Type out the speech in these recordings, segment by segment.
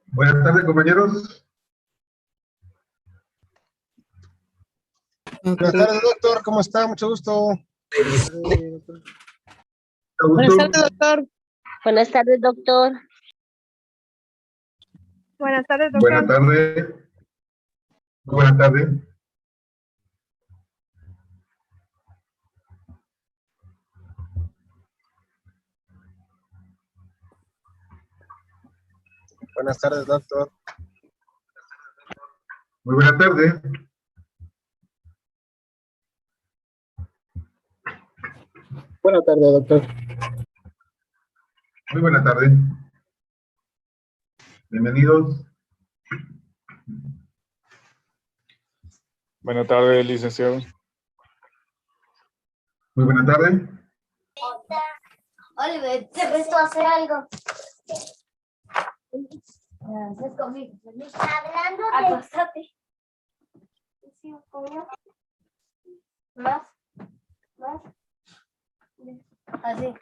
Buenas tardes, compañeros. Buenas tardes, doctor. ¿Cómo está? Mucho gusto. Buenas tardes, doctor. Buenas tardes, doctor. Buenas tardes, doctor. Buenas tardes. Buenas tardes. Buenas tardes, doctor. Muy buenas tardes. Buenas tardes, doctor. Muy buenas tardes. Bienvenidos. Buenas tardes, licenciado. Muy buenas tardes. Oliver, te prestó a hacer algo. Gracias conmigo. Hablando de... Acostate. Sí, coño. Más. Más. Así.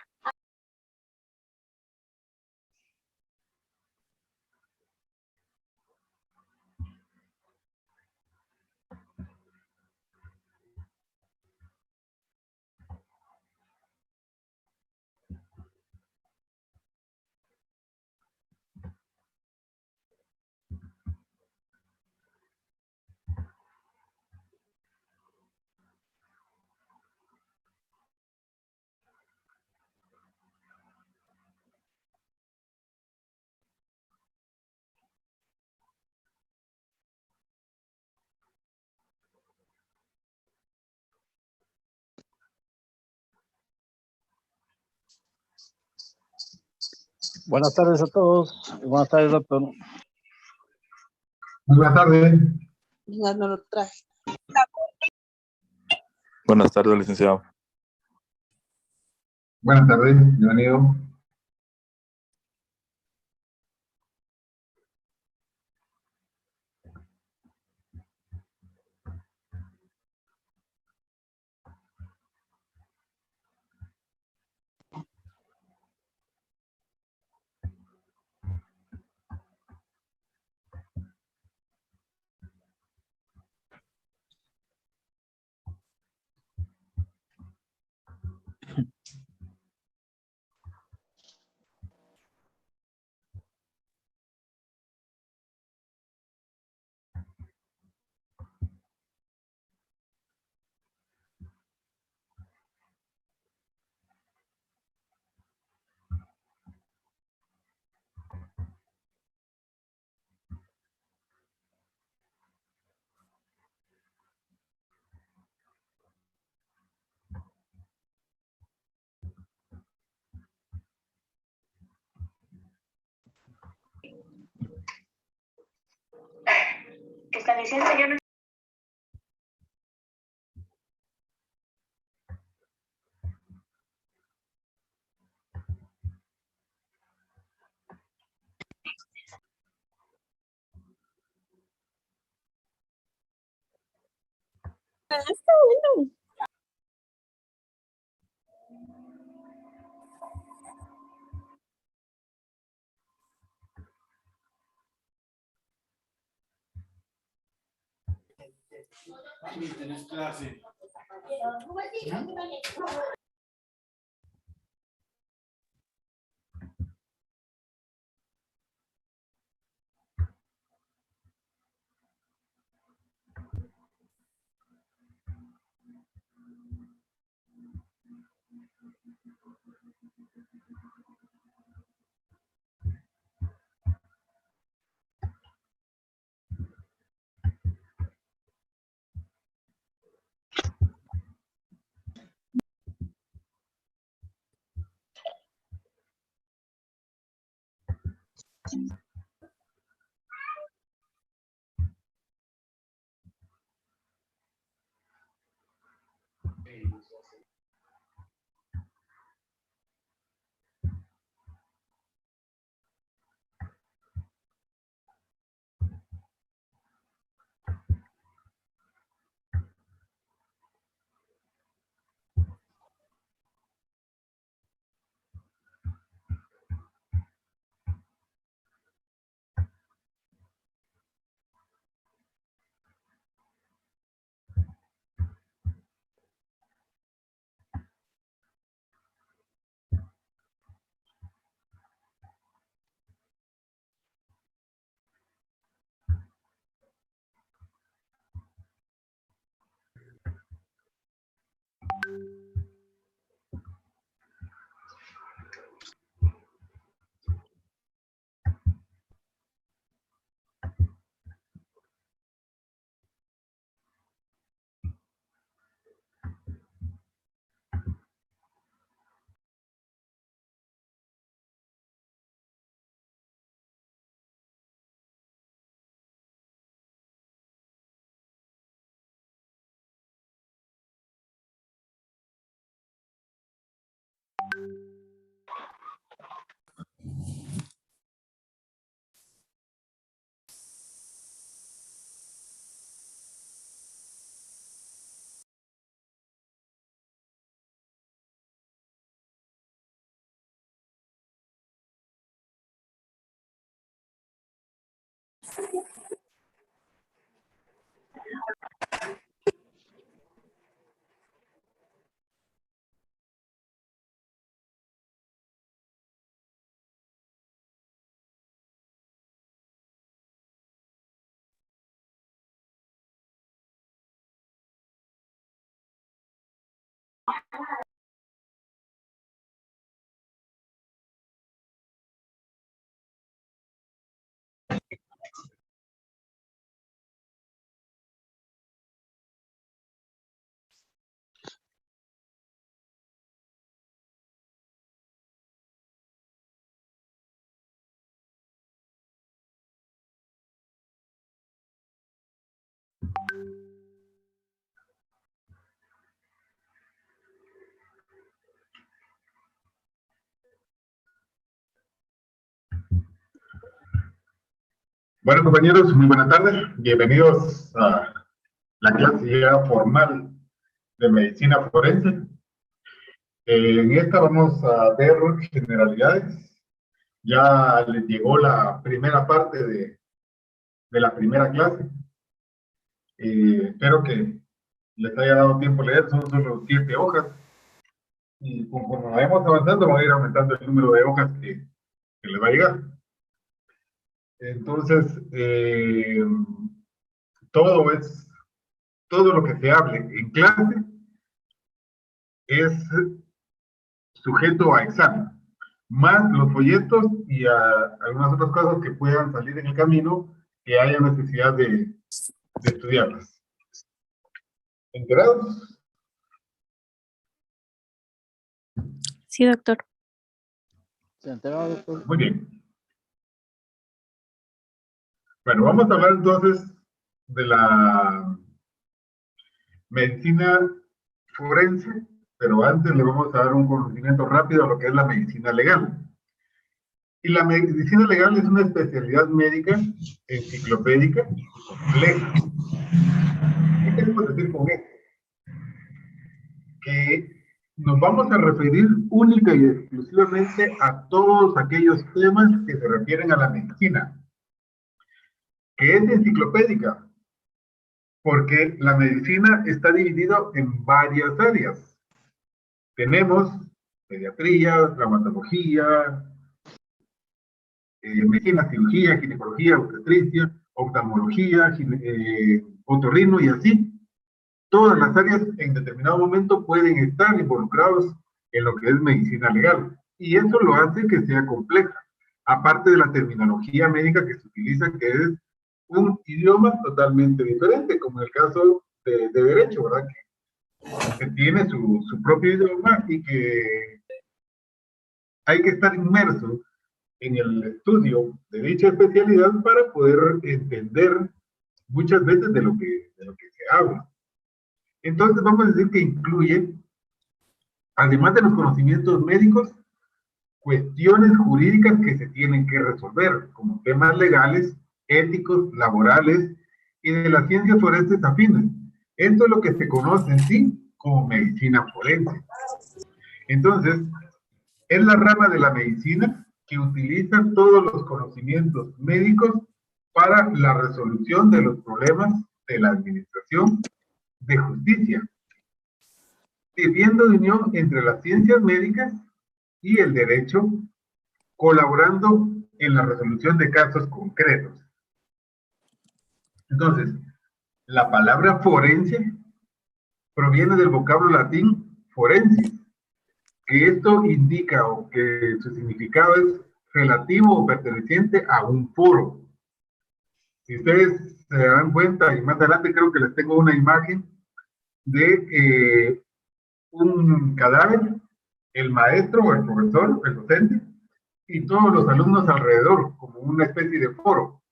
Buenas tardes a todos. Buenas tardes, doctor. Muy buenas tardes. No lo traje. Buenas tardes, licenciado. Buenas tardes. Bienvenido. ¿Qué están diciendo? Yo no... Está bueno. ¿Tienes clase? Bueno, compañeros, muy buenas tardes. Bienvenidos a la clase ya formal de medicina forense. En esta vamos a ver generalidades. Ya les llegó la primera parte de la primera clase. Espero que les haya dado tiempo a leer. Son solo 7 hojas. Y conforme vayamos avanzando, va a ir aumentando el número de hojas que les va a llegar. Entonces, todo lo que se hable en clase es sujeto a examen, más los folletos y algunas otras cosas que puedan salir en el camino que haya necesidad de estudiarlas. ¿Enterados? Sí, doctor. ¿Se ha enterado, doctor? Muy bien. Bueno, vamos a hablar entonces de la medicina forense, pero antes le vamos a dar un conocimiento rápido a lo que es la medicina legal. Y la medicina legal es una especialidad médica enciclopédica y compleja. ¿Qué queremos decir con esto? Que nos vamos a referir única y exclusivamente a todos aquellos temas que se refieren a la medicina, que es enciclopédica, porque la medicina está dividida en varias áreas. Tenemos pediatría, traumatología, medicina, cirugía, ginecología, obstetricia, oftalmología, otorrino y así. Todas las áreas en determinado momento pueden estar involucrados en lo que es medicina legal. Y eso lo hace que sea compleja. Aparte de la terminología médica que se utiliza, que es un idioma totalmente diferente, como en el caso de derecho, ¿verdad? Que tiene su propio idioma y que hay que estar inmerso en el estudio de dicha especialidad para poder entender muchas veces de lo que se habla. Entonces vamos a decir que incluye, además de los conocimientos médicos, cuestiones jurídicas que se tienen que resolver, como temas legales, éticos, laborales y de las ciencias forenses afines. Esto es lo que se conoce en sí como medicina forense. Entonces, es la rama de la medicina que utiliza todos los conocimientos médicos para la resolución de los problemas de la administración de justicia, sirviendo de unión entre las ciencias médicas y el derecho, colaborando en la resolución de casos concretos. Entonces, la palabra forense proviene del vocablo latín forensis, que esto indica o que su significado es relativo o perteneciente a un foro. Si ustedes se dan cuenta, y más adelante creo que les tengo una imagen de un cadáver, el maestro o el profesor, el docente, y todos los alumnos alrededor, como una especie de foro.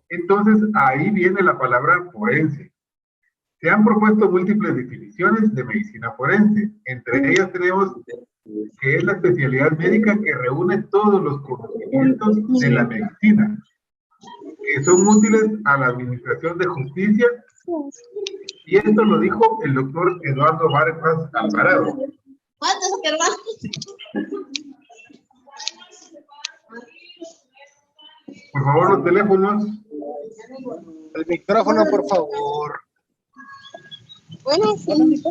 Entonces, ahí viene la palabra forense. Se han propuesto múltiples definiciones de medicina forense. Entre ellas tenemos que es la especialidad médica que reúne todos los conocimientos de la medicina, que son útiles a la administración de justicia, y esto lo dijo el doctor Eduardo Vargas Alvarado. Por favor, los teléfonos. El micrófono, por favor. Bueno, sí.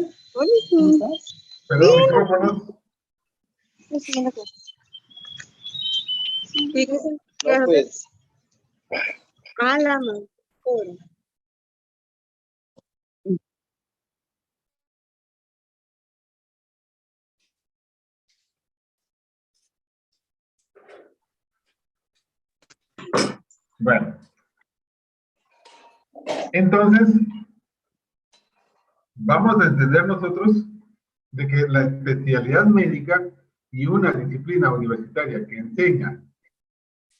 Perdón, micrófonos. No, pues. A la mejor. Bueno. Entonces, vamos a entender nosotros de que la especialidad médica y una disciplina universitaria que enseña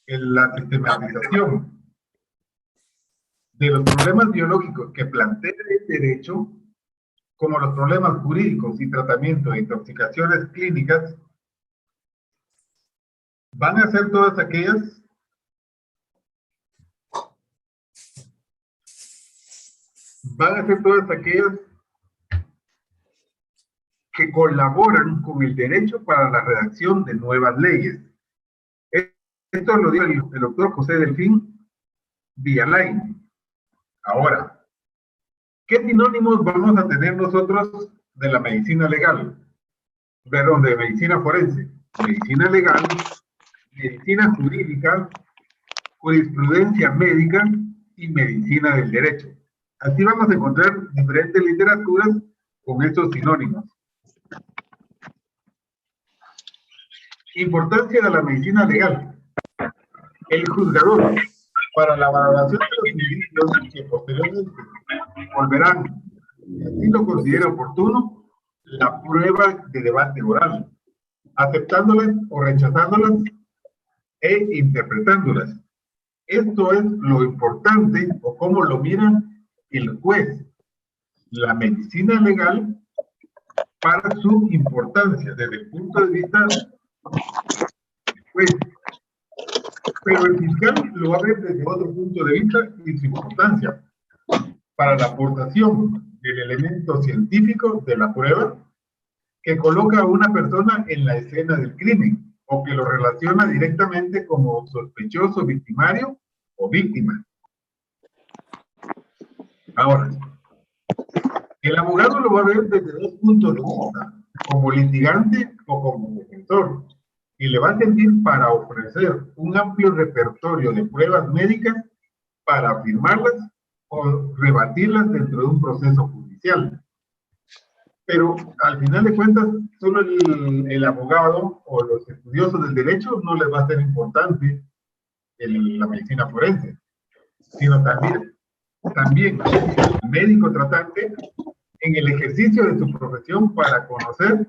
en la sistematización de los problemas biológicos que plantea el derecho, como los problemas jurídicos y tratamiento de intoxicaciones clínicas, van a ser todas aquellas que colaboran con el derecho para la redacción de nuevas leyes. Esto lo dijo el doctor José Delfín Villalain. Ahora, ¿qué sinónimos vamos a tener nosotros de la medicina legal? Perdón, de medicina forense. Medicina legal, medicina jurídica, jurisprudencia médica y medicina del derecho. Así vamos a encontrar diferentes literaturas con estos sinónimos. Importancia de la medicina legal. El juzgador, para la valoración de los indicios que posteriormente volverán, si así lo considera oportuno, la prueba de debate oral, aceptándolas o rechazándolas e interpretándolas. Esto es lo importante o cómo lo mira el juez. La medicina legal para su importancia desde el punto de vista del juez. Pero el fiscal lo va a ver desde otro punto de vista y su importancia para la aportación del elemento científico de la prueba que coloca a una persona en la escena del crimen o que lo relaciona directamente como sospechoso, victimario o víctima. Ahora, el abogado lo va a ver desde dos puntos de vista, como litigante o como defensor, y le va a servir para ofrecer un amplio repertorio de pruebas médicas para afirmarlas o rebatirlas dentro de un proceso judicial. Pero al final de cuentas, solo el abogado o los estudiosos del derecho no les va a ser importante la medicina forense, sino también el médico tratante en el ejercicio de su profesión para conocer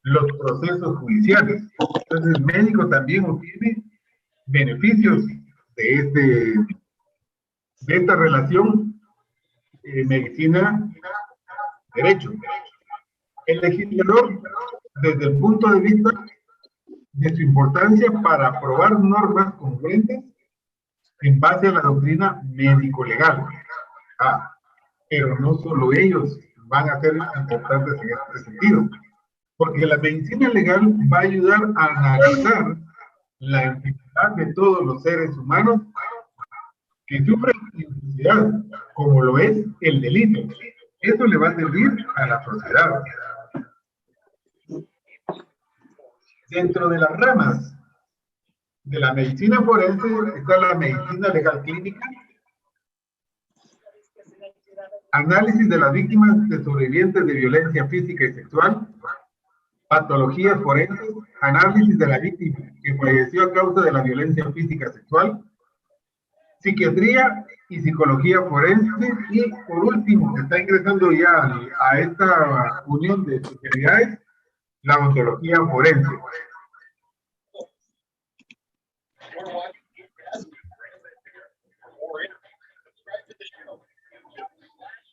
los procesos judiciales. Entonces el médico también obtiene beneficios de esta relación medicina-derecho. El legislador, desde el punto de vista de su importancia para aprobar normas congruentes en base a la doctrina médico-legal. Pero no solo ellos van a ser importantes en este sentido, porque la medicina legal va a ayudar a analizar la enfermedad de todos los seres humanos que sufren injusticia, como lo es el delito. Eso le va a servir a la sociedad. Dentro de las ramas de la medicina forense está la medicina legal clínica, análisis de las víctimas de sobrevivientes de violencia física y sexual, patologías forenses, análisis de la víctima que falleció a causa de la violencia física sexual, psiquiatría y psicología forense, y por último, que está ingresando ya a esta unión de especialidades, la odontología forense.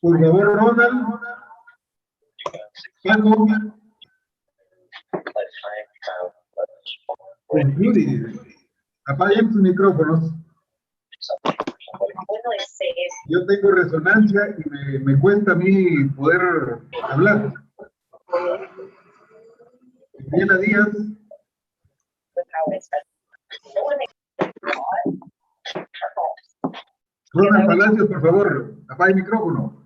Por favor, Ronald, Paco, apaguen sus micrófonos. Yo tengo resonancia y me cuesta a mí poder hablar. Diana Díaz. Ronald Palacios, por favor, apague el micrófono.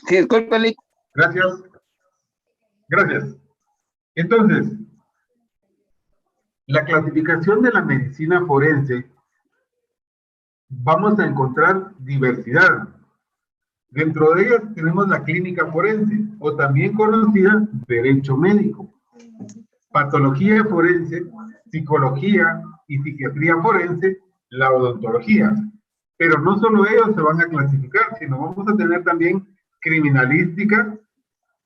Sí, discúlpale. Gracias. Gracias. Entonces, la clasificación de la medicina forense, vamos a encontrar diversidad. Dentro de ellas tenemos la clínica forense, o también conocida derecho médico, patología forense, psicología y psiquiatría forense, la odontología. Pero no solo ellos se van a clasificar, sino vamos a tener también criminalística,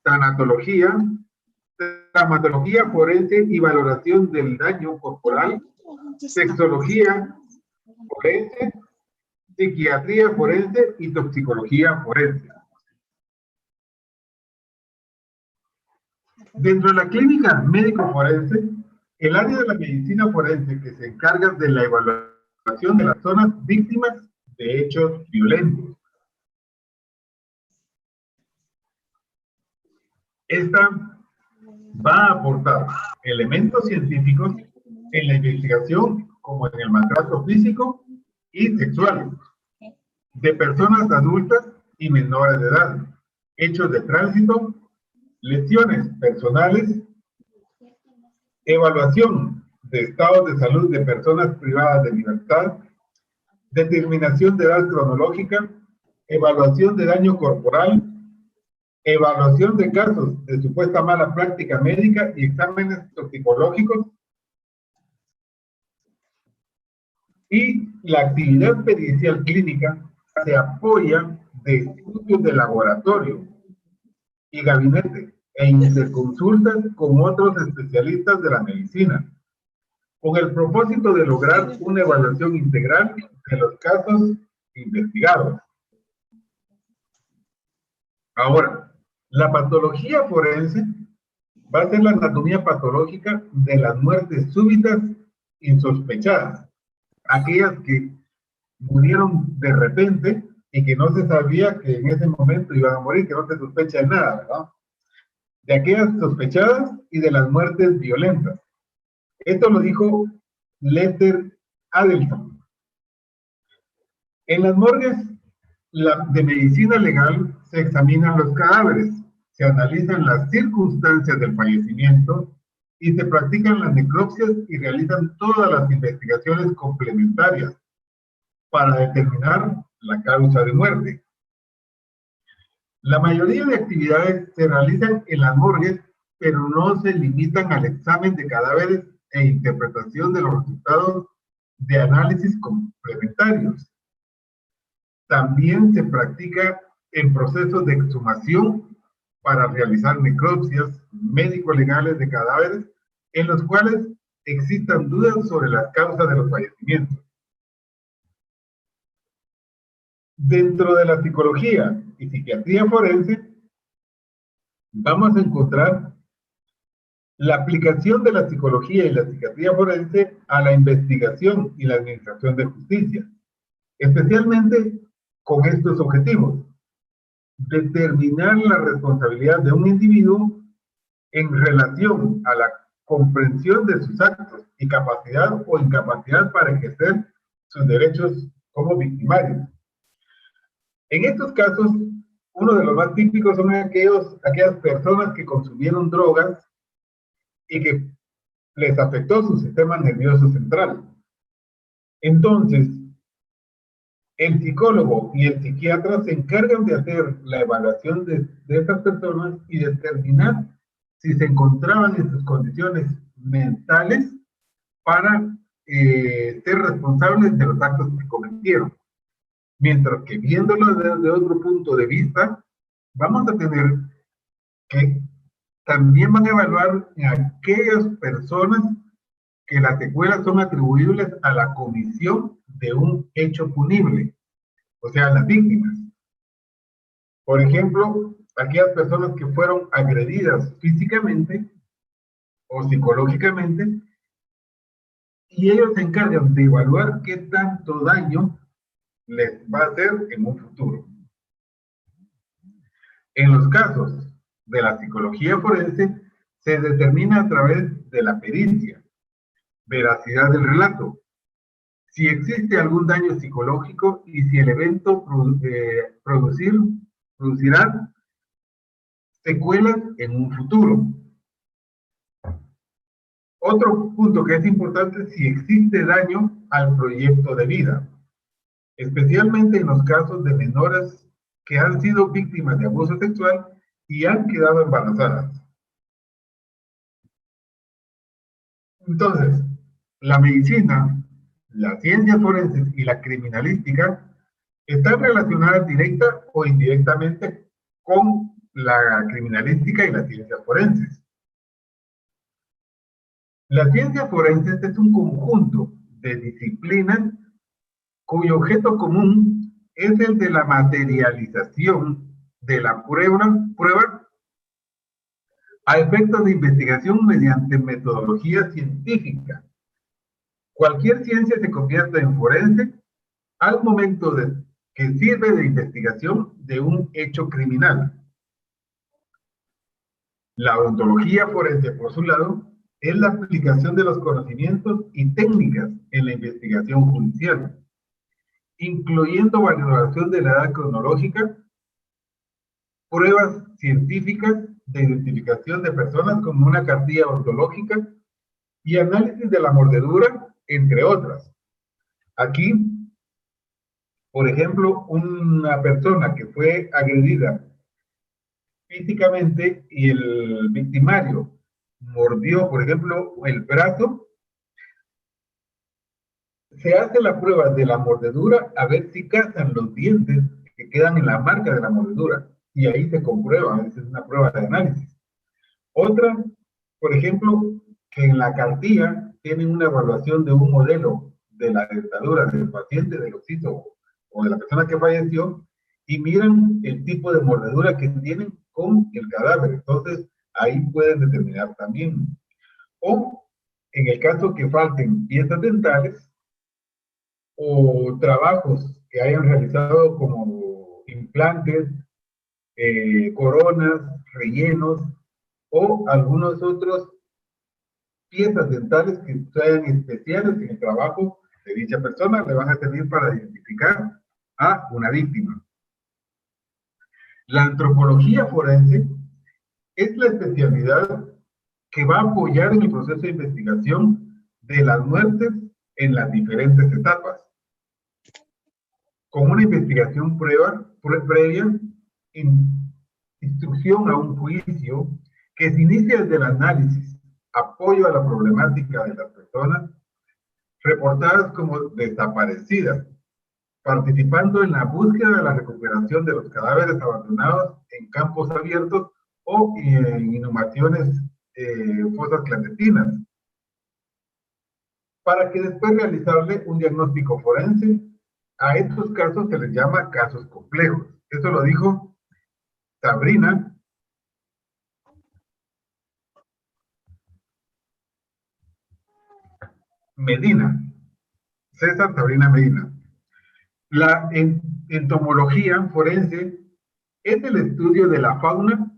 tanatología, traumatología forense y valoración del daño corporal, sexología forense, psiquiatría forense y toxicología forense. Dentro de la clínica médico forense, el área de la medicina forense que se encarga de la evaluación de las zonas víctimas de hechos violentos. Esta va a aportar elementos científicos en la investigación, como en el maltrato físico y sexual de personas adultas y menores de edad, hechos de tránsito, lesiones personales, evaluación de estados de salud de personas privadas de libertad, determinación de edad cronológica, evaluación de daño corporal, evaluación de casos de supuesta mala práctica médica y exámenes toxicológicos, y la actividad pericial clínica se apoya de estudios de laboratorio y gabinete e interconsultas con otros especialistas de la medicina, con el propósito de lograr una evaluación integral de los casos investigados. Ahora, la patología forense va a ser la anatomía patológica de las muertes súbitas insospechadas, aquellas que murieron de repente y que no se sabía que en ese momento iban a morir, que no se sospecha de nada, ¿verdad? De aquellas sospechadas y de las muertes violentas. Esto lo dijo Lester Adelson. En las morgues de medicina legal se examinan los cadáveres, se analizan las circunstancias del fallecimiento y se practican las necropsias y realizan todas las investigaciones complementarias para determinar la causa de muerte. La mayoría de actividades se realizan en las morgues, pero no se limitan al examen de cadáveres e interpretación de los resultados de análisis complementarios. También se practica en procesos de exhumación para realizar necropsias médico-legales de cadáveres en los cuales existan dudas sobre las causas de los fallecimientos. Dentro de la psicología y psiquiatría forense, vamos a encontrar la aplicación de la psicología y la psiquiatría forense a la investigación y la administración de justicia, especialmente con estos objetivos: determinar la responsabilidad de un individuo en relación a la comprensión de sus actos y capacidad o incapacidad para ejercer sus derechos como victimarios. En estos casos, uno de los más típicos son aquellas personas que consumieron drogas y que les afectó su sistema nervioso central. Entonces, el psicólogo y el psiquiatra se encargan de hacer la evaluación de estas personas y determinar si se encontraban en sus condiciones mentales para ser responsables de los actos que cometieron. Mientras que viéndolo desde otro punto de vista, vamos a tener que también van a evaluar a aquellas personas que las secuelas son atribuibles a la comisión de un hecho punible, o sea, las víctimas. Por ejemplo, aquellas personas que fueron agredidas físicamente o psicológicamente, y ellos se encargan de evaluar qué tanto daño les va a hacer en un futuro. En los casos de la psicología forense, se determina a través de la pericia, veracidad del relato, si existe algún daño psicológico y si el evento producirá secuelas en un futuro. Otro punto que es importante es si existe daño al proyecto de vida, especialmente en los casos de menores que han sido víctimas de abuso sexual y han quedado embarazadas. Entonces, la medicina, las ciencias forenses y la criminalística están relacionadas directa o indirectamente con la criminalística y las ciencias forenses. Las ciencias forenses es un conjunto de disciplinas cuyo objeto común es el de la materialización de la prueba a efectos de investigación mediante metodología científica. Cualquier ciencia se convierte en forense al momento que sirve de investigación de un hecho criminal. La odontología forense, por su lado, es la aplicación de los conocimientos y técnicas en la investigación judicial, incluyendo valoración de la edad cronológica, pruebas científicas de identificación de personas como una cartilla odontológica y análisis de la mordedura, entre otras. Aquí, por ejemplo, una persona que fue agredida físicamente y el victimario mordió, por ejemplo, el brazo, se hace la prueba de la mordedura a ver si cazan los dientes que quedan en la marca de la mordedura, y ahí se comprueba, esa es una prueba de análisis. Otra, por ejemplo, que en la cartilla tienen una evaluación de un modelo de la dentadura del paciente, del occiso o de la persona que falleció, y miran el tipo de mordedura que tienen con el cadáver. Entonces, ahí pueden determinar también. O, en el caso que falten piezas dentales o trabajos que hayan realizado como implantes, coronas, rellenos o algunos otros piezas dentales que sean especiales en el trabajo de dicha persona, le van a servir para identificar a una víctima. La antropología forense es la especialidad que va a apoyar en el proceso de investigación de las muertes en las diferentes etapas, con una investigación previa, instrucción a un juicio que se inicia desde el análisis, apoyo a la problemática de las personas reportadas como desaparecidas, participando en la búsqueda de la recuperación de los cadáveres abandonados en campos abiertos o en inhumaciones, fosas clandestinas, para que después realizarle un diagnóstico forense. A estos casos se les llama casos complejos. Eso lo dijo Sabrina Medina, César Sabrina Medina. La entomología forense es el estudio de la fauna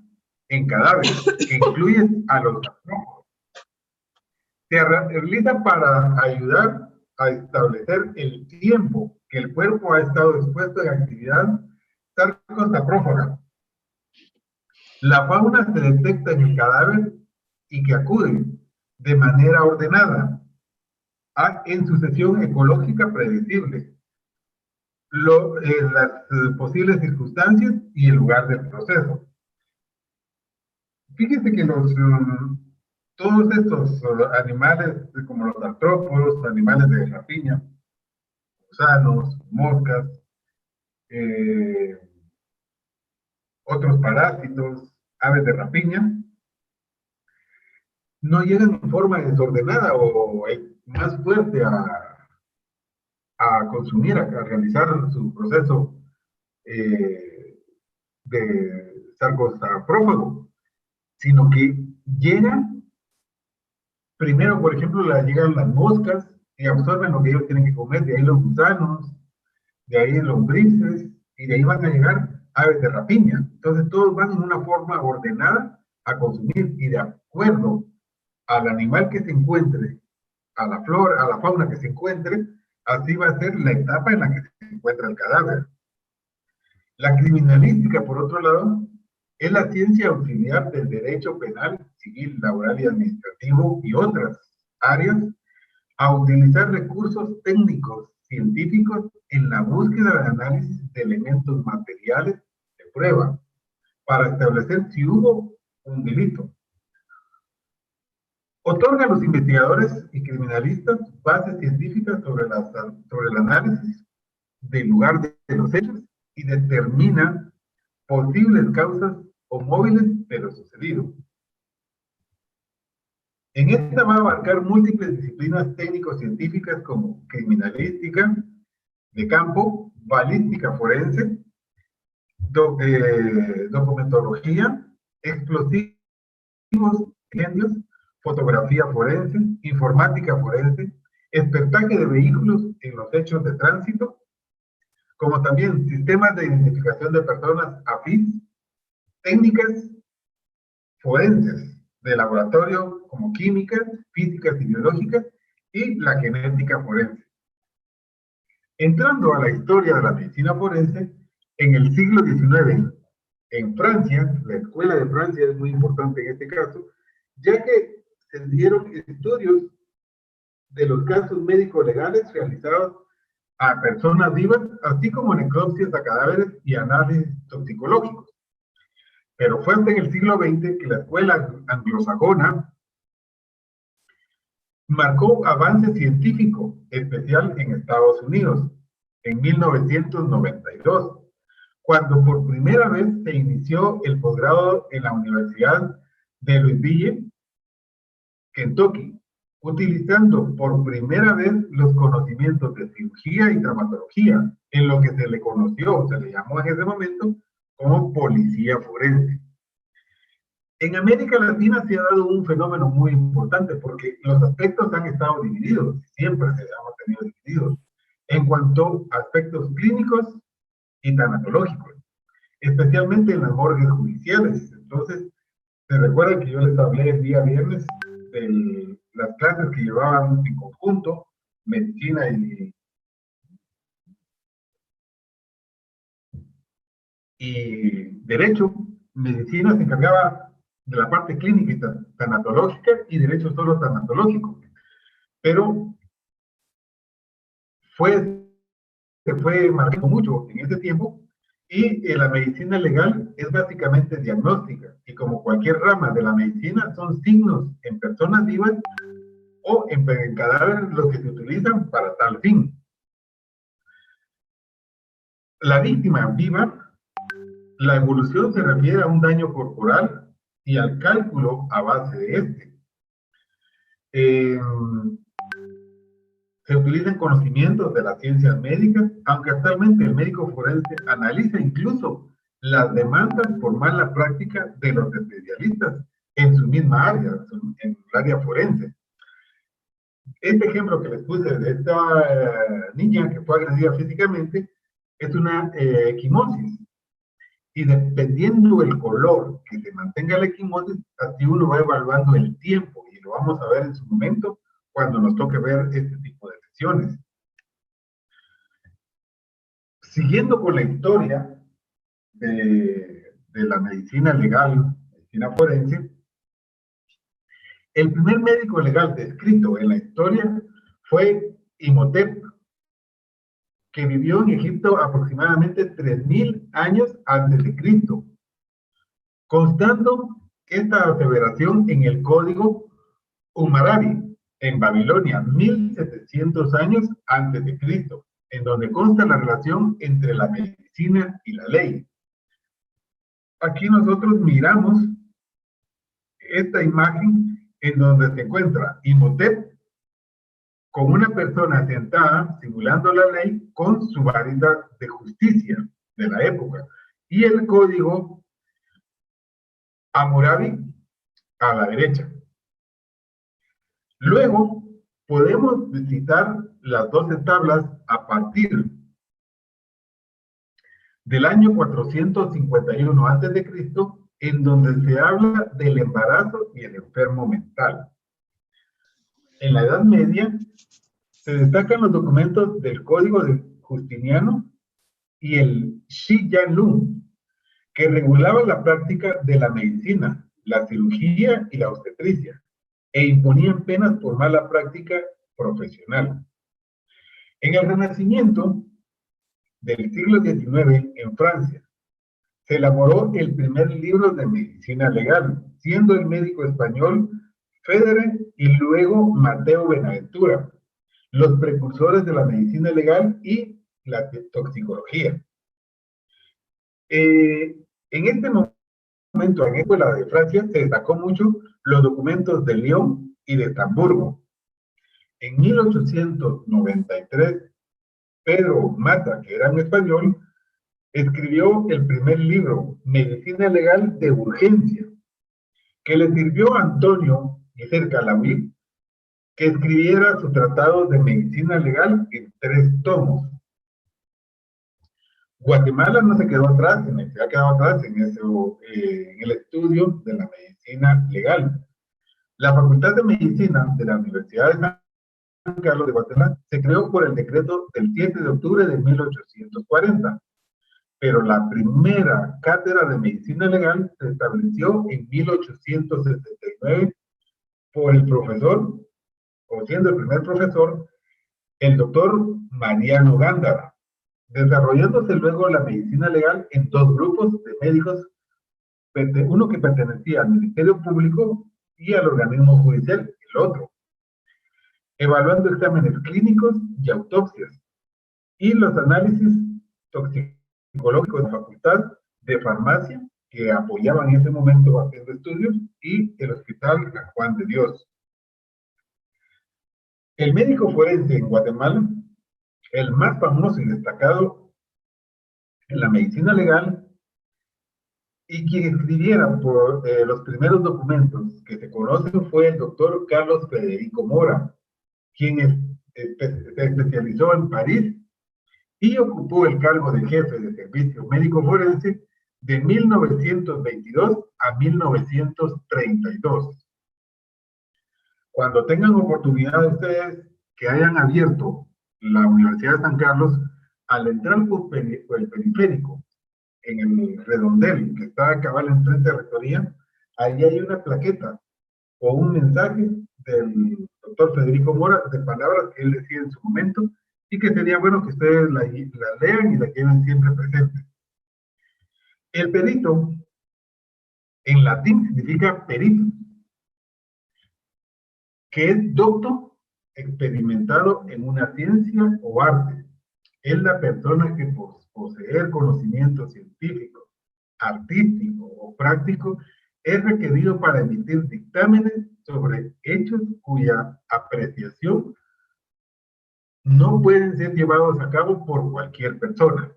en cadáveres, que incluye a los artrópodos. Se realiza para ayudar a establecer el tiempo que el cuerpo ha estado expuesto en actividad sarcoprófaga. La fauna se detecta en el cadáver y que acude de manera ordenada en sucesión ecológica predecible, las posibles circunstancias y el lugar del proceso. Fíjense que todos estos animales, como los artrópodos, animales de rapiña, gusanos, moscas, otros parásitos, aves de rapiña, no llegan en forma desordenada o más fuerte a consumir, a realizar su proceso de sarcoprófago, sino que llegan, primero, por ejemplo, llegan las moscas y absorben lo que ellos tienen que comer, de ahí los gusanos, de ahí lombrices, y de ahí van a llegar aves de rapiña. Entonces todos van en una forma ordenada a consumir, y de acuerdo al animal que se encuentre, a la flora, a la fauna que se encuentre, así va a ser la etapa en la que se encuentra el cadáver. La criminalística, por otro lado, es la ciencia auxiliar del derecho penal, civil, laboral y administrativo y otras áreas a utilizar recursos técnicos científicos en la búsqueda de análisis de elementos materiales prueba para establecer si hubo un delito. Otorga a los investigadores y criminalistas bases científicas sobre el análisis del lugar de los hechos y determina posibles causas o móviles de lo sucedido. En esta va a abarcar múltiples disciplinas técnico-científicas como criminalística de campo, balística forense, documentología, explosivos, incendios, fotografía forense, informática forense, expertaje de vehículos en los hechos de tránsito, como también sistemas de identificación de personas AFIS, técnicas forenses de laboratorio como químicas, físicas y biológicas, y la genética forense. Entrando a la historia de la medicina forense, en el siglo XIX, en Francia, la escuela de Francia es muy importante en este caso, ya que se dieron estudios de los casos médicos legales realizados a personas vivas, así como necropsias a cadáveres y análisis toxicológicos. Pero fue hasta en el siglo XX que la escuela anglosajona marcó avance científico especial en Estados Unidos, en 1992, cuando por primera vez se inició el posgrado en la Universidad de Louisville, Kentucky, utilizando por primera vez los conocimientos de cirugía y traumatología, en lo que se le conoció, se le llamó en ese momento, como policía forense. En América Latina se ha dado un fenómeno muy importante porque los aspectos han estado divididos, siempre se han tenido divididos, en cuanto a aspectos clínicos y tanatológicos, especialmente en las morgues judiciales. Entonces, se recuerda que yo les hablé el día viernes de las clases que llevaban en conjunto, medicina y derecho. Medicina se encargaba de la parte clínica y tanatológica, y derecho solo tanatológico. Pero se fue marcando mucho en ese tiempo, y la medicina legal es básicamente diagnóstica, y como cualquier rama de la medicina, son signos en personas vivas o en cadáveres los que se utilizan para tal fin. La víctima viva, la evolución se refiere a un daño corporal y al cálculo a base de este. Se utilizan conocimientos de las ciencias médicas, aunque actualmente el médico forense analiza incluso las demandas por mala práctica de los especialistas en su misma área, en el área forense. Este ejemplo que les puse de esta niña que fue agredida físicamente es una equimosis. Y dependiendo del color que se mantenga la equimosis, así uno va evaluando el tiempo, y lo vamos a ver en su momento cuando nos toque ver este tipo de lesiones. Siguiendo con la historia de la medicina legal, medicina forense, el primer médico legal descrito en la historia fue Imhotep, que vivió en Egipto aproximadamente 3000 años antes de Cristo, constando esta aseveración en el código Hammurabi, en Babilonia, 1700 años antes de Cristo, en donde consta la relación entre la medicina y la ley. Aquí nosotros miramos esta imagen en donde se encuentra Imhotep con una persona sentada simulando la ley con su varita de justicia de la época, y el código Hammurabi a la derecha. Luego podemos visitar las 12 tablas a partir del año 451 a.C., en donde se habla del embarazo y el enfermo mental. En la Edad Media se destacan los documentos del Código de Justiniano y el Shi Yan Lun, que regulaban la práctica de la medicina, la cirugía y la obstetricia, e imponían penas por mala práctica profesional. En el Renacimiento del siglo XIX en Francia, se elaboró el primer libro de medicina legal, siendo el médico español Federer y luego Mateo Benaventura los precursores de la medicina legal y la toxicología. En este momento, en la escuela de Francia, se destacó mucho los documentos de Lyon y de Hamburgo. En 1893, Pedro Mata, que era un español, escribió el primer libro, Medicina Legal de Urgencia, que le sirvió a Antonio Guiser Calaví que escribiera su tratado de medicina legal en 3 tomos. Guatemala no se quedó atrás, se ha quedado atrás en el estudio de la medicina legal. La Facultad de Medicina de la Universidad de San Carlos de Guatemala se creó por el decreto del 7 de octubre de 1840, pero la primera cátedra de medicina legal se estableció en 1879 por el profesor, o siendo el primer profesor, el doctor Mariano Gándara, desarrollándose luego la medicina legal en 2 grupos de médicos, uno que pertenecía al Ministerio Público y al organismo judicial, el otro, evaluando exámenes clínicos y autopsias, y los análisis toxicológicos de la Facultad de Farmacia, que apoyaban en ese momento haciendo estudios, y el Hospital San Juan de Dios. El médico forense en Guatemala, el más famoso y destacado en la medicina legal, y quien escribiera por los primeros documentos que se conocen fue el doctor Carlos Federico Mora, quien se especializó en París y ocupó el cargo de jefe de servicio médico forense de 1922 a 1932. Cuando tengan oportunidad ustedes que hayan abierto la Universidad de San Carlos, al entrar por el periférico, en el redondel que está a cabal enfrente de Rectoría, ahí hay una plaqueta o un mensaje del doctor Federico Mora de palabras que él decía en su momento y que sería bueno que ustedes la lean y la lleven siempre presente. El perito en latín significa perito, que es docto experimentado en una ciencia o arte. Es la persona que poseer conocimiento científico, artístico o práctico es requerido para emitir dictámenes sobre hechos cuya apreciación no pueden ser llevados a cabo por cualquier persona.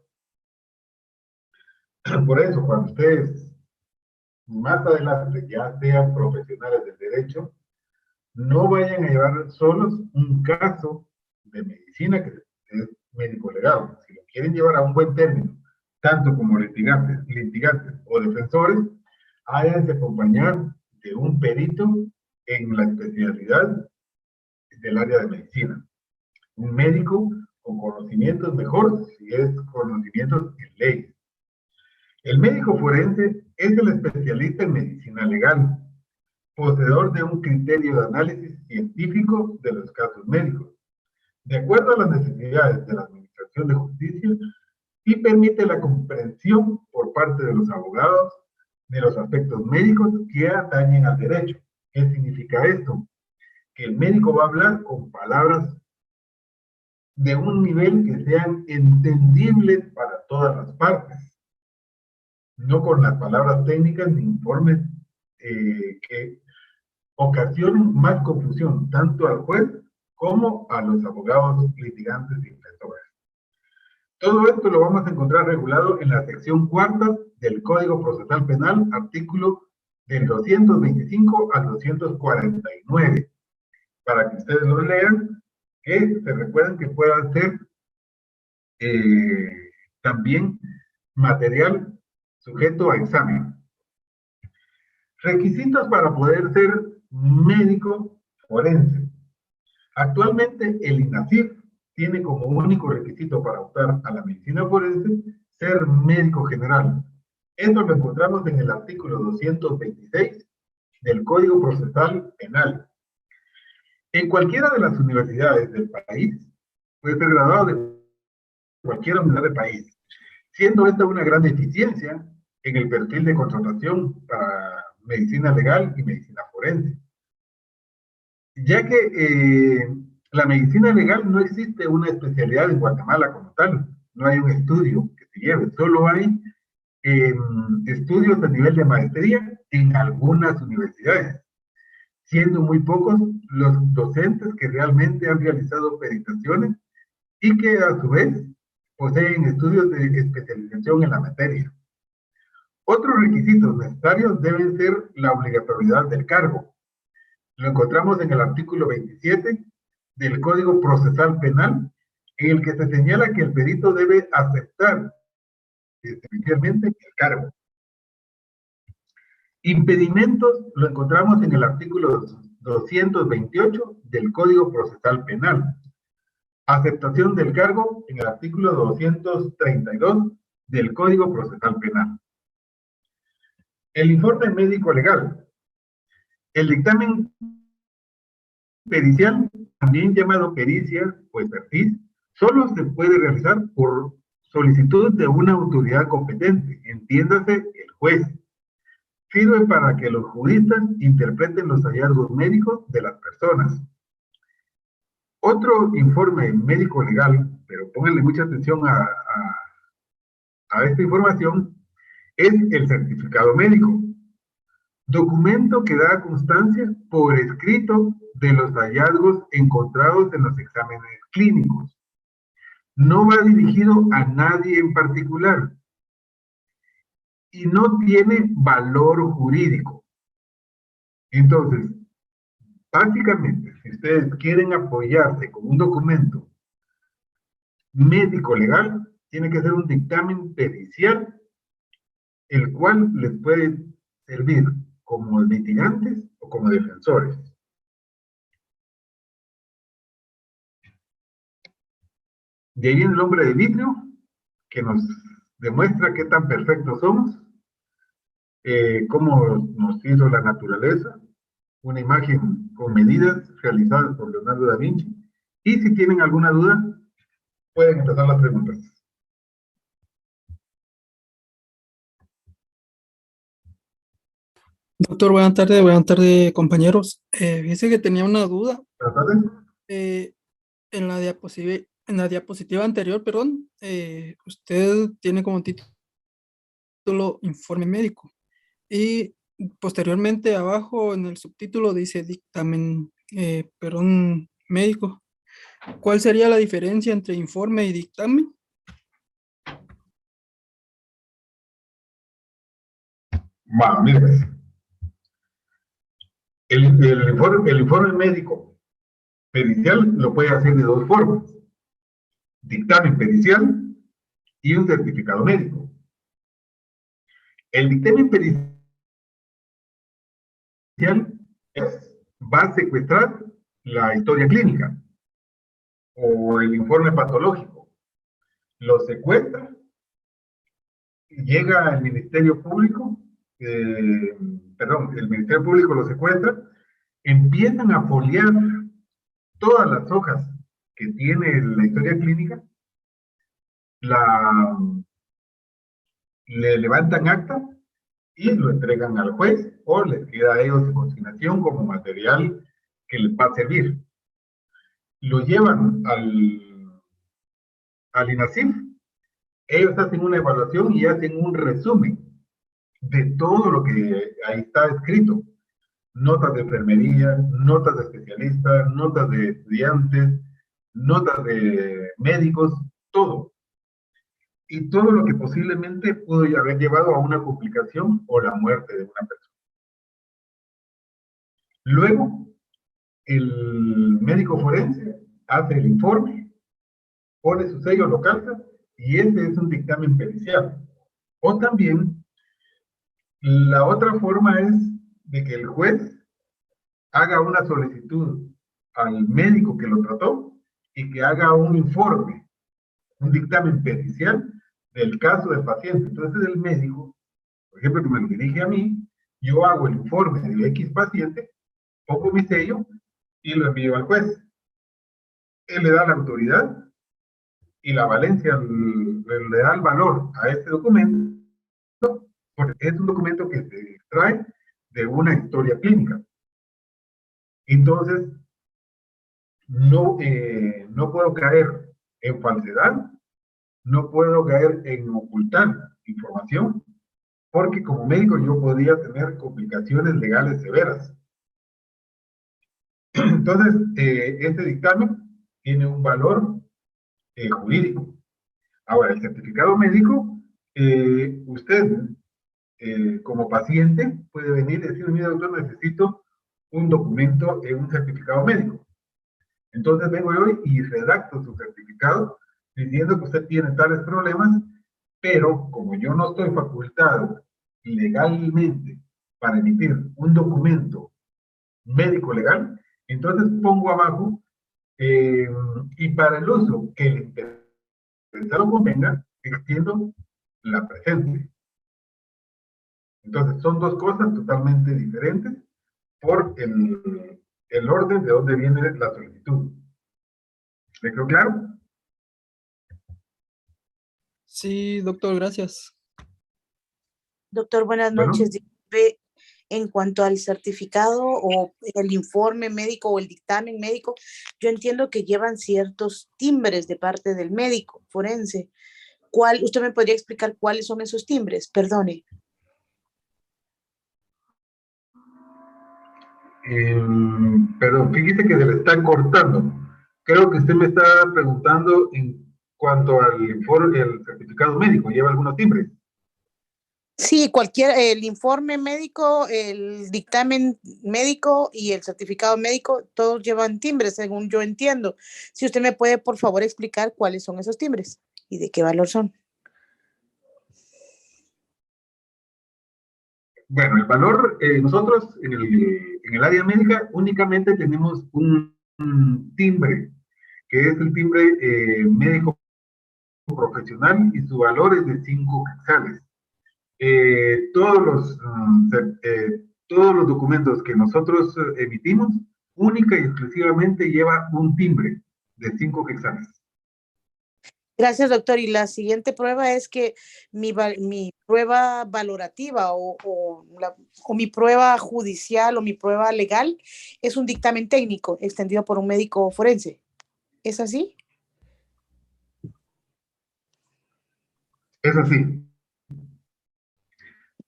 Por eso, cuando ustedes más adelante ya sean profesionales del derecho, no vayan a llevar solos un caso de medicina que es médico legal. Si lo quieren llevar a un buen término, tanto como litigantes o defensores, háganse acompañar de un perito en la especialidad del área de medicina. Un médico con conocimientos mejor, si es conocimientos en leyes. El médico forense es el especialista en medicina legal, poseedor de un criterio de análisis científico de los casos médicos, de acuerdo a las necesidades de la administración de justicia, y permite la comprensión por parte de los abogados de los aspectos médicos que atañen al derecho. ¿Qué significa esto? Que el médico va a hablar con palabras de un nivel que sean entendibles para todas las partes, no con las palabras técnicas ni informes que ocasionan más confusión tanto al juez como a los abogados litigantes y defensores. Todo esto lo vamos a encontrar regulado en la sección 4 del Código Procesal Penal, artículo del 225 al 249, para que ustedes lo lean, que se recuerden que puedan ser también material sujeto a examen. Requisitos para poder ser médico forense. Actualmente el INACIF tiene como único requisito para optar a la medicina forense ser médico general. Esto lo encontramos en el artículo 226 del Código Procesal Penal. En cualquiera de las universidades del país puede ser graduado de cualquier universidad del país, siendo esta una gran deficiencia, en el perfil de contratación para medicina legal y medicina forense. Ya que la medicina legal no existe una especialidad en Guatemala como tal, no hay un estudio que se lleve, solo hay estudios a nivel de maestría en algunas universidades, siendo muy pocos los docentes que realmente han realizado peritaciones y que a su vez poseen estudios de especialización en la materia. Otros requisitos necesarios deben ser la obligatoriedad del cargo. Lo encontramos en el artículo 27 del Código Procesal Penal, en el que se señala que el perito debe aceptar definitivamente el cargo. Impedimentos lo encontramos en el artículo 228 del Código Procesal Penal. Aceptación del cargo en el artículo 232 del Código Procesal Penal. El informe médico legal. El dictamen pericial, también llamado pericia o expertise, solo se puede realizar por solicitud de una autoridad competente, entiéndase el juez. Sirve para que los juristas interpreten los hallazgos médicos de las personas. Otro informe médico legal, pero pónganle mucha atención a esta información, es el certificado médico. Documento que da constancia por escrito de los hallazgos encontrados en los exámenes clínicos. No va dirigido a nadie en particular y no tiene valor jurídico. Entonces, básicamente, si ustedes quieren apoyarse con un documento médico legal, tiene que ser un dictamen pericial, el cual les puede servir como litigantes o como defensores. De ahí el nombre de vitrio, que nos demuestra qué tan perfectos somos, cómo nos hizo la naturaleza, una imagen con medidas realizadas por Leonardo da Vinci. Y si tienen alguna duda, pueden empezar las preguntas. Doctor, buenas tardes compañeros. Fíjese que tenía una duda. Buenas tardes. En la diapositiva anterior, perdón, usted tiene como título informe médico y posteriormente abajo en el subtítulo dice dictamen, médico. ¿Cuál sería la diferencia entre informe y dictamen? Bueno, mire, pues. El informe médico pericial lo puede hacer de dos formas: dictamen pericial y un certificado médico. El dictamen pericial va a secuestrar la historia clínica o el informe patológico. Lo secuestra, llega al Ministerio Público, el Ministerio Público lo secuestra, empiezan a foliar todas las hojas que tiene la historia clínica, le levantan acta y lo entregan al juez o les queda a ellos en consignación como material que les va a servir. Lo llevan al INASIF, ellos hacen una evaluación y hacen un resumen de todo lo que ahí está escrito. Notas de enfermería, notas de especialistas, notas de estudiantes, notas de médicos, todo. Y todo lo que posiblemente pudo haber llevado a una complicación o la muerte de una persona. Luego, el médico forense hace el informe, pone su sello, lo calza, y ese es un dictamen pericial. O también, la otra forma es de que el juez haga una solicitud al médico que lo trató y que haga un informe, un dictamen pericial del caso del paciente. Entonces el médico, por ejemplo, que me lo dirige a mí, yo hago el informe del X paciente, pongo mi sello y lo envío al juez. Él le da la autoridad y la valencia, le da el valor a este documento porque es un documento que se extrae de una historia clínica. Entonces, no puedo caer en falsedad, no puedo caer en ocultar información, porque como médico yo podría tener complicaciones legales severas. Entonces, este dictamen tiene un valor jurídico. Ahora, el certificado médico, usted como paciente puede venir y decir, mira doctor, necesito un documento, un certificado médico. Entonces vengo yo y redacto su certificado diciendo que usted tiene tales problemas, pero como yo no estoy facultado legalmente para emitir un documento médico legal, entonces pongo abajo y para el uso que el interesado convenga, extiendo la presente. Entonces son dos cosas totalmente diferentes por el orden de donde viene la solicitud. ¿Me quedó claro? Sí, doctor, gracias. Doctor, buenas Bueno. noches. Disculpe, en cuanto al certificado o el informe médico o el dictamen médico, yo entiendo que llevan ciertos timbres de parte del médico forense. ¿Usted me podría explicar cuáles son esos timbres? Perdone. Pero fíjese que se le está cortando. Creo que usted me está preguntando en cuanto al informe, el certificado médico, ¿lleva algunos timbres? Sí, el informe médico, el dictamen médico y el certificado médico, todos llevan timbres, según yo entiendo. Si usted me puede, por favor, explicar cuáles son esos timbres y de qué valor son. Bueno, el valor, nosotros en el área médica únicamente tenemos un timbre, que es el timbre médico profesional, y su valor es de 5 quetzales. Todos los documentos que nosotros emitimos, única y exclusivamente lleva un timbre de 5 quetzales. Gracias, doctor. Y la siguiente prueba es que mi prueba valorativa o mi prueba judicial o mi prueba legal es un dictamen técnico extendido por un médico forense. ¿Es así? Es así.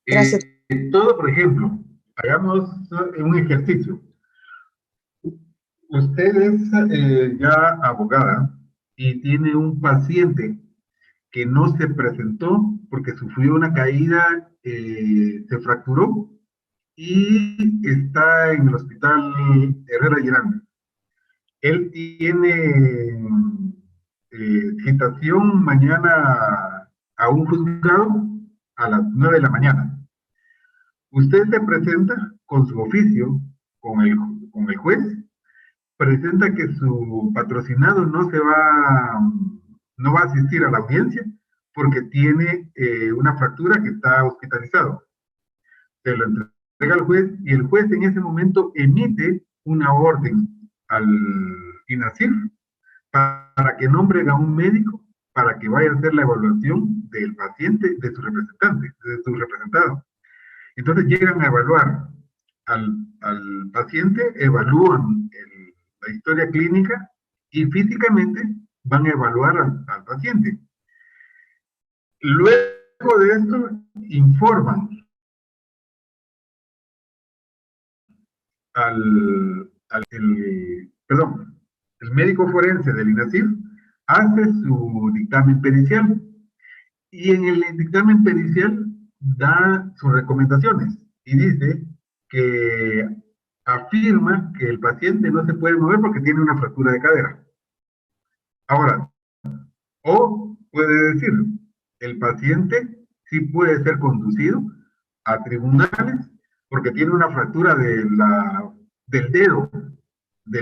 Gracias. Todo, por ejemplo, hagamos un ejercicio. Usted es ya abogada y tiene un paciente que no se presentó porque sufrió una caída, se fracturó y está en el hospital Herrera Girán. Él tiene citación mañana a un juzgado a las 9 de la mañana. Usted se presenta con su oficio, con el juez, presenta que su patrocinado no va a asistir a la audiencia porque tiene una fractura, que está hospitalizado. Se lo entrega al juez y el juez en ese momento emite una orden al INASIF para que nombre a un médico para que vaya a hacer la evaluación del paciente, de su representante, de su representado. Entonces llegan a evaluar al paciente, evalúan la historia clínica y físicamente van a evaluar al paciente. Luego de esto, informan el médico forense del INASIF hace su dictamen pericial y en el dictamen pericial da sus recomendaciones y dice que afirma que el paciente no se puede mover porque tiene una fractura de cadera. Ahora, o puede decir, el paciente sí puede ser conducido a tribunales porque tiene una fractura del dedo, de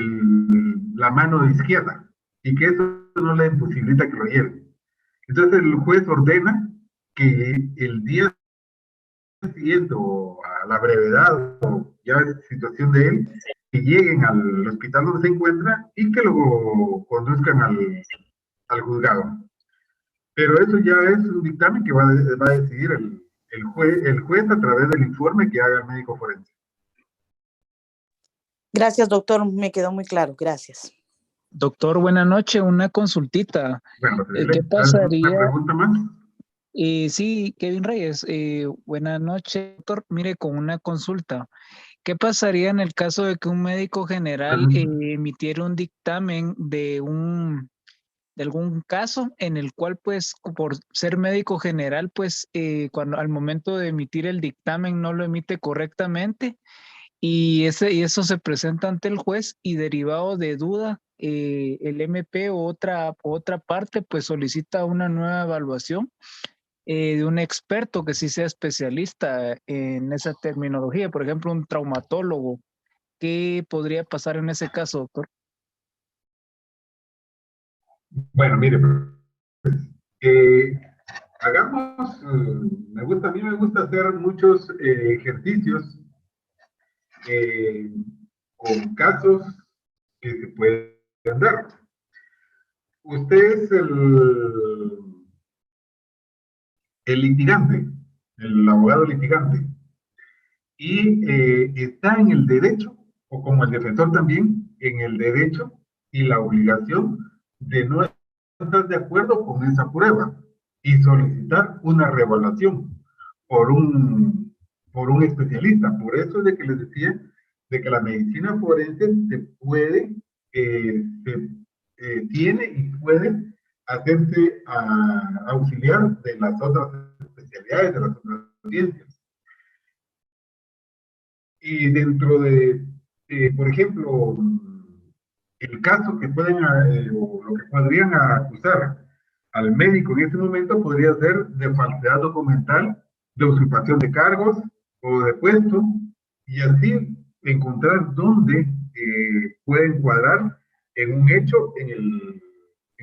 la mano izquierda, y que eso no le imposibilita que lo lleve. Entonces el juez ordena que el día siguiente, o a la brevedad, o ya es situación de él, que lleguen al hospital donde se encuentra y que lo conduzcan al juzgado. Pero eso ya es un dictamen que va a decidir el juez a través del informe que haga el médico forense. Gracias, doctor. Me quedó muy claro. Gracias. Doctor, buenas noches. Una consultita. Bueno, ¿Qué pasaría? ¿Una pregunta más? Sí, Kevin Reyes. Buenas noches, doctor. Mire, con una consulta. ¿Qué pasaría en el caso de que un médico general emitiera un dictamen de algún caso en el cual, pues, por ser médico general, pues, cuando al momento de emitir el dictamen no lo emite correctamente y eso se presenta ante el juez y derivado de duda, el MP o otra parte, pues, solicita una nueva evaluación de un experto que sí sea especialista en esa terminología, por ejemplo, un traumatólogo? ¿Qué podría pasar en ese caso, doctor? Bueno, mire, hagamos, a mí me gusta hacer muchos ejercicios con casos que se pueden dar. Usted es el litigante, el abogado litigante, y está en el derecho, o como el defensor también, en el derecho y la obligación de no estar de acuerdo con esa prueba y solicitar una reevaluación por un especialista. Por eso es de que les decía de que la medicina forense se puede, tiene y puede hacerse auxiliar de las otras especialidades, de las otras ciencias. Y dentro de, por ejemplo, el caso que pueden, o lo que podrían acusar al médico en este momento podría ser de falsedad documental, de usurpación de cargos o de puesto, y así encontrar dónde puede encuadrar en un hecho en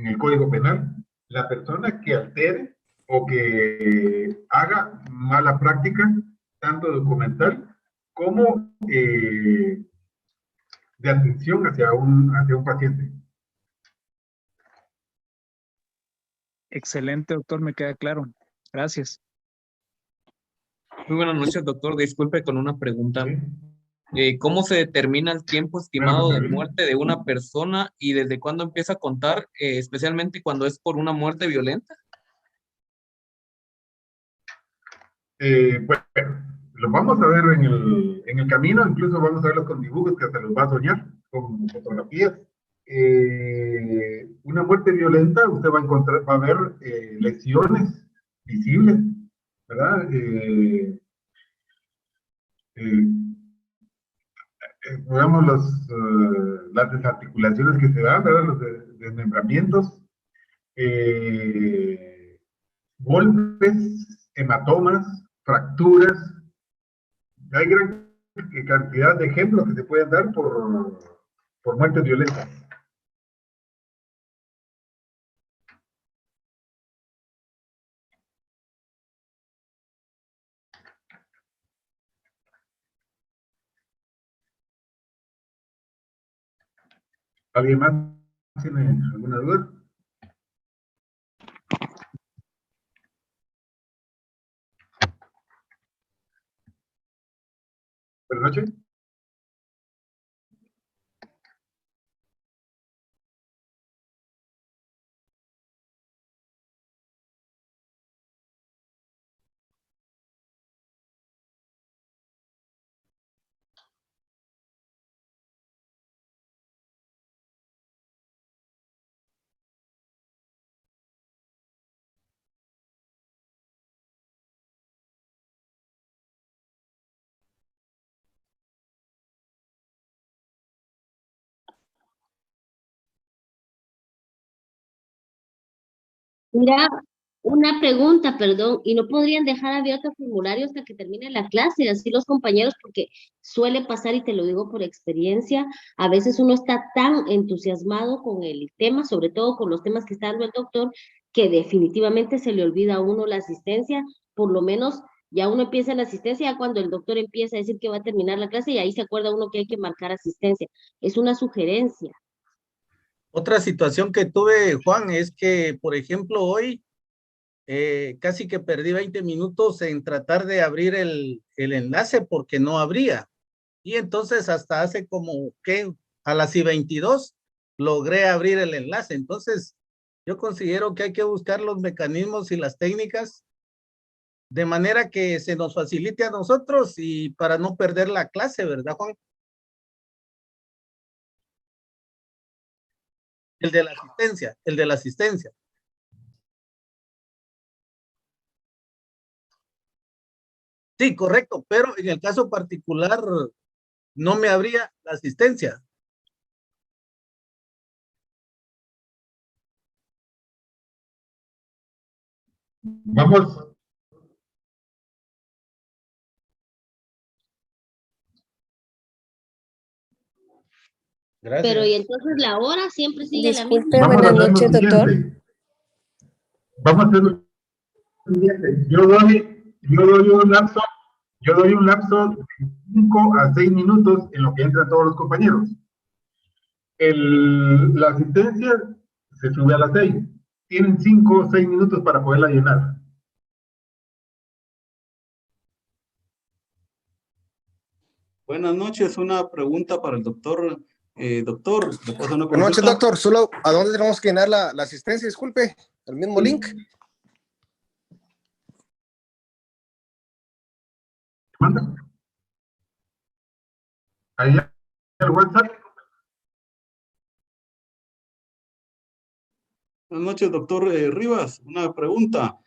el Código Penal la persona que altere o que haga mala práctica, tanto documental como de atención hacia un paciente. Excelente, doctor, me queda claro. Gracias. Muy buenas noches, doctor. Disculpe con una pregunta. ¿Sí? ¿Cómo se determina el tiempo estimado de muerte de una persona y desde cuándo empieza a contar, especialmente cuando es por una muerte violenta? Bueno, lo vamos a ver en el camino, incluso vamos a verlos con dibujos que hasta los va a soñar, con fotografías. Una muerte violenta, usted va a encontrar, va a ver lesiones visibles, ¿verdad? Digamos, las desarticulaciones que se dan, ¿verdad? Los desmembramientos, golpes, hematomas, fracturas. Hay gran cantidad de ejemplos que se pueden dar por muertes violentas. ¿Alguien más tiene alguna duda? Buenas noches. Mira, una pregunta, perdón, ¿y no podrían dejar abierto el formulario hasta que termine la clase? Así los compañeros, porque suele pasar, y te lo digo por experiencia, a veces uno está tan entusiasmado con el tema, sobre todo con los temas que está dando el doctor, que definitivamente se le olvida a uno la asistencia, por lo menos ya uno empieza en la asistencia, ya cuando el doctor empieza a decir que va a terminar la clase, y ahí se acuerda uno que hay que marcar asistencia. Es una sugerencia. Otra situación que tuve, Juan, es que, por ejemplo, hoy casi que perdí 20 minutos en tratar de abrir el enlace porque no abría. Y entonces hasta hace como que a las y 22 logré abrir el enlace. Entonces yo considero que hay que buscar los mecanismos y las técnicas de manera que se nos facilite a nosotros y para no perder la clase, ¿verdad, Juan? El de la asistencia. Sí, correcto, pero en el caso particular no me abría la asistencia. Vamos. Gracias. Pero y entonces la hora siempre sigue la Disculpe, misma. Vamos a buenas hacer lo noches, doctor. siguiente. Vamos a hacer lo siguiente. Yo doy un lapso de 5 a 6 minutos en lo que entran todos los compañeros. La asistencia se sube a las 6. Tienen 5 o 6 minutos para poderla llenar. Buenas noches, una pregunta para el doctor. Doctor, ¿le puedo hacer una Buenas noches, consulta? doctor. Solo, ¿a dónde tenemos que llenar la asistencia? Disculpe, ¿el mismo link? ¿Manda? Ahí el WhatsApp. Buenas noches, doctor Rivas. Una pregunta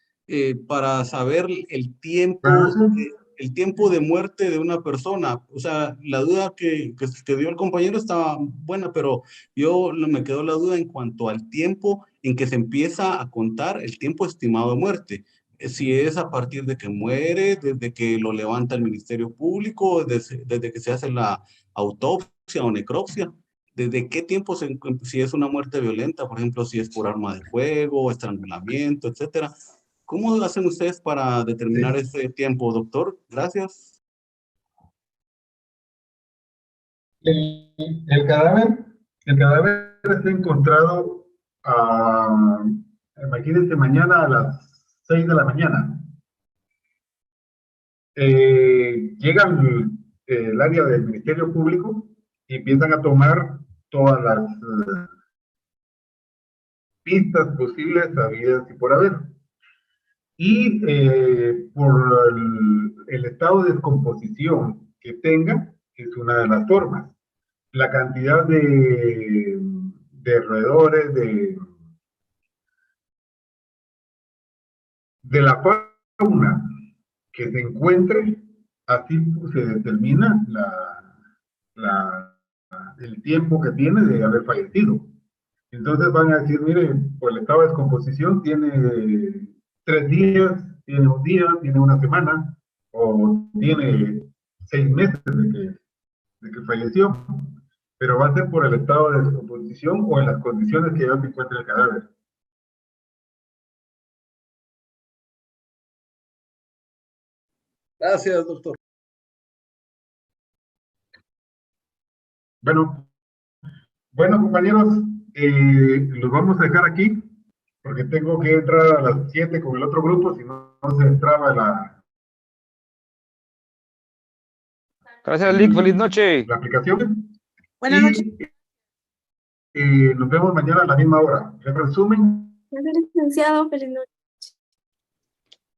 para saber el tiempo de muerte de una persona. O sea, la duda que dio el compañero estaba buena, pero me quedó la duda en cuanto al tiempo en que se empieza a contar el tiempo estimado de muerte. Si es a partir de que muere, desde que lo levanta el Ministerio Público, desde que se hace la autopsia o necropsia. ¿Desde qué tiempo, si es una muerte violenta, por ejemplo, si es por arma de fuego, estrangulamiento, etcétera? ¿Cómo lo hacen ustedes para determinar ese tiempo, doctor? Gracias. El cadáver está encontrado, imagínense, mañana a las 6 de la mañana. Llegan el área del Ministerio Público y empiezan a tomar todas las pistas posibles, habidas y por haber. Y por el estado de descomposición que tenga, es una de las formas. La cantidad de roedores, de la fauna que se encuentre, así se determina el tiempo que tiene de haber fallecido. Entonces van a decir, mire, por el estado de descomposición tiene 3 días, tiene 1 día, tiene 1 semana, o tiene 6 meses de que falleció, pero va a ser por el estado de descomposición o en las condiciones que ya se encuentra el cadáver. Gracias, doctor. Bueno, compañeros, los vamos a dejar aquí, porque tengo que entrar a las 7 con el otro grupo, si no se entraba Gracias, Lick. Feliz noche. la aplicación. Buenas noches. Nos vemos mañana a la misma hora. En resumen. Gracias, licenciado. Feliz noche.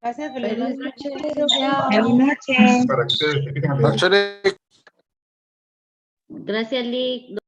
Gracias, feliz noche. Feliz noche. Para que ustedes se queden a leer. Gracias, Lick.